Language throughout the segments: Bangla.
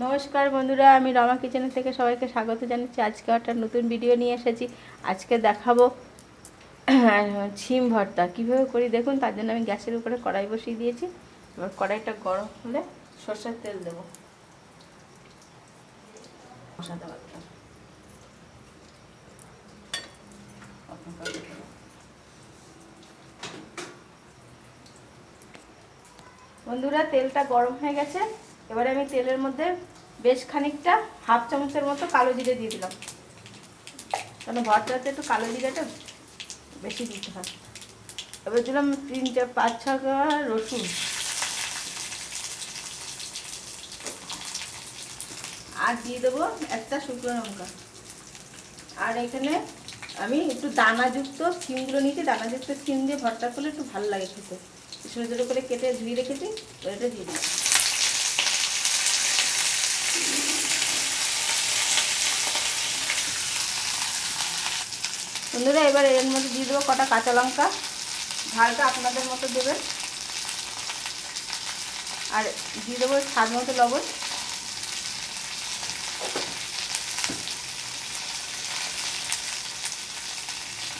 নমস্কার বন্ধুরা, আমি রমা কিচেন থেকে সবাইকে স্বাগত জানাচ্ছি। আজকে একটা নতুন ভিডিও নিয়ে এসেছি। আজকে দেখাবো শিম ভর্তা কীভাবে করি দেখুন। তার জন্য আমি গ্যাসের উপরে কড়াই বসিয়ে দিয়েছি। এবার কড়াইটা গরম হলে সরষের তেল দেবো। বন্ধুরা, তেলটা গরম হয়ে গেছে। এবারে আমি তেলের মধ্যে বেশ খানিকটা হাফ চামচের মতো কালো জিরে দিয়ে দিলাম, কারণ ভর্তাতে একটু কালো জিরাটা বেশি দিতে হয়। এবার দিলাম 3-4-5-6 রসুন, আর দিয়ে দেবো একটা শুকনো লঙ্কা। আর এখানে আমি একটু দানাযুক্ত সিমগুলো নিয়েছি। দানাযুক্ত সিম দিয়ে ভর্তা করলে একটু ভালো লাগে খেতে। ছোটো ছোটো করে কেটে ধুয়ে রেখেছি, এটা দিয়ে দিই। বন্ধুরা, এবার এর মধ্যে দিয়ে দেবো কটা কাঁচা লঙ্কা। ঝালটা আপনাদের মতো দেবেন। আর দিয়ে দেবো স্বাদ মতো লবণ।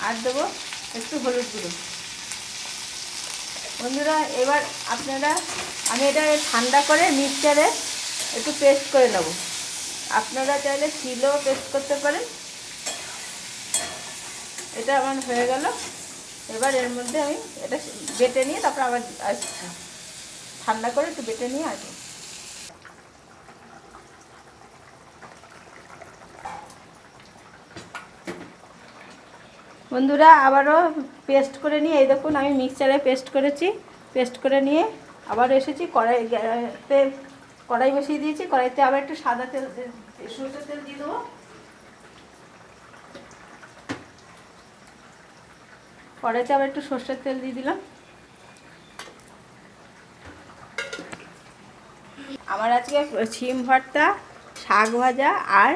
আর দেবো একটু হলুদ গুঁড়ো। বন্ধুরা, এবার আমি এটা ঠান্ডা করে মিক্সচারে একটু পেস্ট করে নেব। আপনারা চাইলে শিলেও পেস্ট করতে পারেন। এটা আমার হয়ে গেল। এবার এর মধ্যে আমি এটা বেটে নিয়ে তারপর আবার আসছি, ঠান্ডা করে একটু বেটে নিয়ে আসবো। বন্ধুরা, আবারও পেস্ট করে নিয়ে এই দেখুন আমি মিক্সচারে পেস্ট করেছি। পেস্ট করে নিয়ে আবার এসেছি কড়াই বসিয়ে দিয়েছি। কড়াইতে আবার একটু সাদা তেল, সরষের তেল দিয়ে দেবো। কড়াইতে আবার একটু সরষের তেল দিয়ে দিলাম। আমার আজকে শিম ভর্তা, শাক ভাজা আর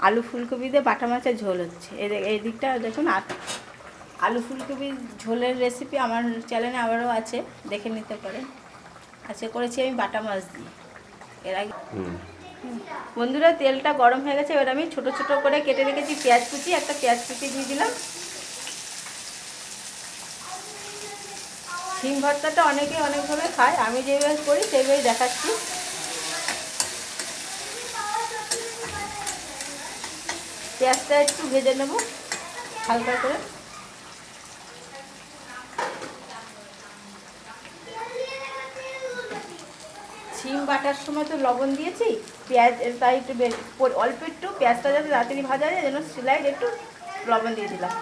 আলু ফুলকপি দিয়ে বাটা মাছের ঝোল হচ্ছে। এই দিকটা দেখুন। আর আলু ফুলকপির ঝোলের রেসিপি আমার চ্যানেলে আবারও আছে, দেখে নিতে পারেন। আজকে করেছি আমি বাটা মাছ দিয়ে। এর আগে বন্ধুরা, তেলটা গরম হয়ে গেছে। এবার আমি ছোট ছোট করে কেটে রেখেছি পেঁয়াজ কুচি, একটা পেঁয়াজ কুচি দিয়ে দিলাম। শিম ভর্তাটা অনেকে অনেকভাবে খায়, আমি যেভাবে করি সেইভাবেই দেখাচ্ছি। পেঁয়াজটা একটু ভেজে নেব হালকা করে। শিম বাটার সময় তো লবণ দিয়েছি, পেঁয়াজ তাই একটু অল্প একটু পেঁয়াজটা যাতে তাড়াতাড়ি ভাজা যায় যেন স্লাইড একটু লবণ দিয়ে দিলাম।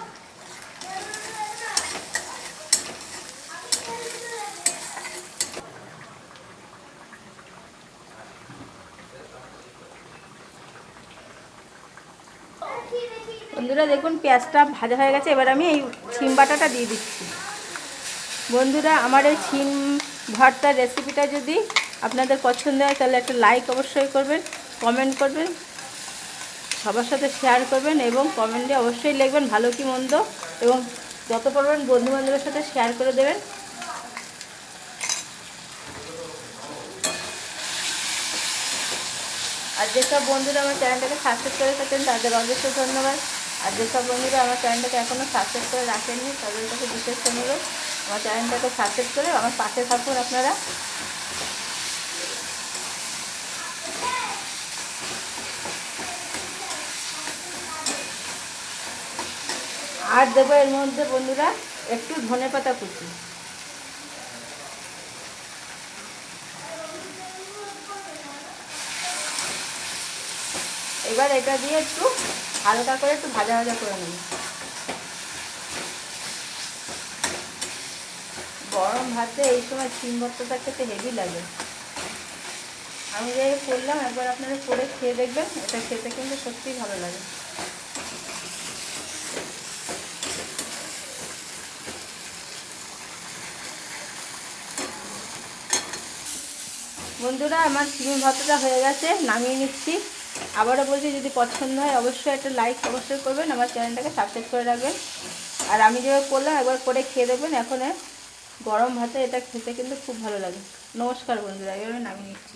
বন্ধুরা দেখুন, পেঁয়াজটা ভাজা হয়ে গেছে। এবার আমি এই শিম বাটাটা দিয়ে দিচ্ছি। বন্ধুরা, আমার এই শিম ভর্তার রেসিপিটা যদি আপনাদের পছন্দ হয় তাহলে একটা লাইক অবশ্যই করবেন, কমেন্ট করবেন, সবার সাথে শেয়ার করবেন এবং কমেন্টে অবশ্যই লিখবেন ভালো কি মন্দ, এবং যত পারবেন বন্ধুবান্ধবের সাথে শেয়ার করে দেবেন। আর যেসব বন্ধুরা আমার চ্যানেলটাকে সাবস্ক্রাইব করে থাকেন তাদের অবশ্যই ধন্যবাদ। আর যেসব বন্ধুরা আমার চ্যানেলটাকে এখনও সাবস্ক্রাইব করে রাখেননি তাদের কাছে বিশেষ অনুরোধ, আমার চ্যানেলটাকে সাবস্ক্রাইব করে আমার পাশে থাকুন আপনারা। আর দেবো এর মধ্যে বন্ধুরা একটু ধনেপাতা কুচি। এবার এটা দিয়ে একটু হালকা করে একটু ভাজা ভাজা করে নেব। গরম ভাতে এই সময় শিম ভর্তাটা খেতে হেভি লাগে। আমি যে করলাম, একবার আপনারা করে খেয়ে দেখবেন, এটা খেতে কিন্তু সত্যিই ভালো লাগে। বন্ধুরা, আমার শিম ভর্তাটা হয়ে গেছে, নামিয়ে নিচ্ছি। আবারও বলছি, যদি পছন্দ হয় অবশ্যই একটা লাইক অবশ্যই করবেন, আমার চ্যানেলটাকে সাবস্ক্রাইব করে রাখবেন। আর আমি যেভাবে করলাম একবার করে খেয়ে দেখবেন। এখন গরম ভাতে এটা খেতে কিন্তু খুব ভালো লাগে। নমস্কার বন্ধুরা, এবার আমি নামিয়ে নিচ্ছি।